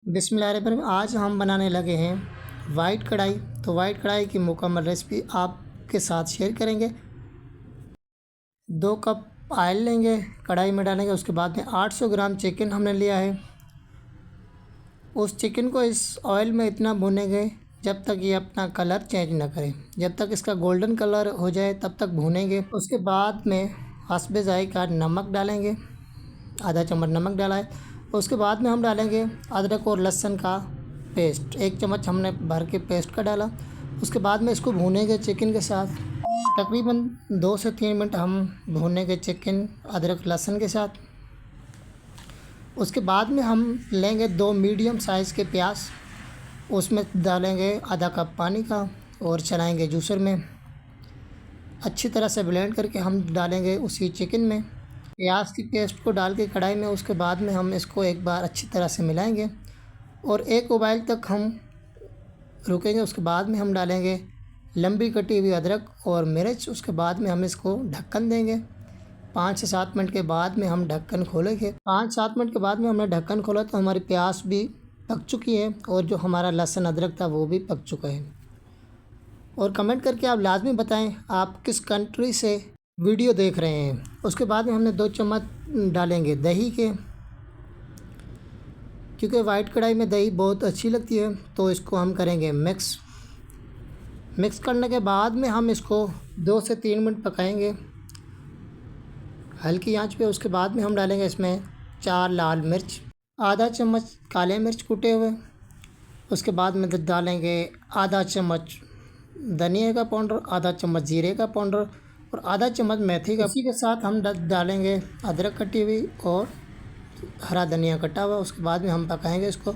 बिस्मिल्लाहिर्रहमानिर्रहीम। आज हम बनाने लगे हैं वाइट कढ़ाई। तो वाइट कढ़ाई की मुकम्मल रेसिपी आपके साथ शेयर करेंगे। 2 कप ऑयल लेंगे, कढ़ाई में डालेंगे। उसके बाद में 800 ग्राम चिकन हमने लिया है। उस चिकन को इस ऑयल में इतना भूनेंगे जब तक ये अपना कलर चेंज ना करे। जब तक इसका गोल्डन कलर हो जाए तब तक भूनेंगे। उसके बाद में हस्बे ज़ायक़ा नमक डालेंगे, आधा चम्मच नमक डाला है। उसके बाद में हम डालेंगे अदरक और लहसुन का पेस्ट, 1 चम्मच हमने भर के पेस्ट का डाला। उसके बाद में इसको भूनेंगे चिकन के साथ। तकरीबन 2 से 3 मिनट हम भूनेंगे चिकन अदरक लहसुन के साथ। उसके बाद में हम लेंगे 2 मीडियम साइज़ के प्याज, उसमें डालेंगे आधा कप पानी का और चलाएँगे जूसर में। अच्छी तरह से ब्लेंड करके हम डालेंगे उसी चिकन में प्याज की पेस्ट को डाल के कढ़ाई में। उसके बाद में हम इसको एक बार अच्छी तरह से मिलाएंगे और 1 उबाल तक हम रुकेंगे। उसके बाद में हम डालेंगे लंबी कटी हुई अदरक और मिर्च। उसके बाद में हम इसको ढक्कन देंगे। 5 से 7 मिनट के बाद में हम ढक्कन खोलेंगे। 5-7 मिनट के बाद में हमने ढक्कन खोला तो हमारी प्याज भी पक चुकी है और जो हमारा लहसुन अदरक था वो भी पक चुका है। और कमेंट करके आप लाजमी बताएं आप किस कंट्री से वीडियो देख रहे हैं। उसके बाद में हमने 2 चम्मच डालेंगे दही के, क्योंकि वाइट कढ़ाई में दही बहुत अच्छी लगती है। तो इसको हम करेंगे मिक्स करने के बाद में हम इसको 2 से 3 मिनट पकाएंगे हल्की आंच पे। उसके बाद में हम डालेंगे इसमें 4 लाल मिर्च, आधा चम्मच काले मिर्च कूटे हुए। उसके बाद में डालेंगे आधा चम्मच धनिया का पाउडर, आधा चम्मच जीरे का पाउडर और आधा चम्मच मेथी का। इसी के साथ हम डालेंगे अदरक कटी हुई और हरा धनिया कटा हुआ। उसके बाद में हम पकाएंगे इसको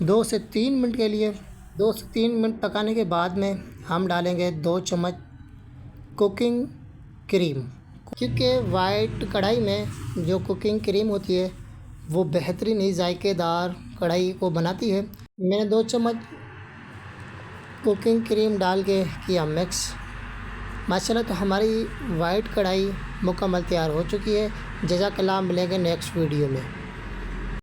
2 से 3 मिनट के लिए। 2 से 3 मिनट पकाने के बाद में हम डालेंगे 2 चम्मच कुकिंग क्रीम, क्योंकि वाइट कढ़ाई में जो कुकिंग क्रीम होती है वो बेहतरीन ही जायकेदार कढ़ाई को बनाती है। मैंने 2 चम्मच कुकिंग क्रीम डाल के किया मिक्स। माशाल्लाह तो हमारी वाइट कढ़ाई मुकम्मल तैयार हो चुकी है। जज़ाकल्लाह, मिलेंगे नेक्स्ट वीडियो में।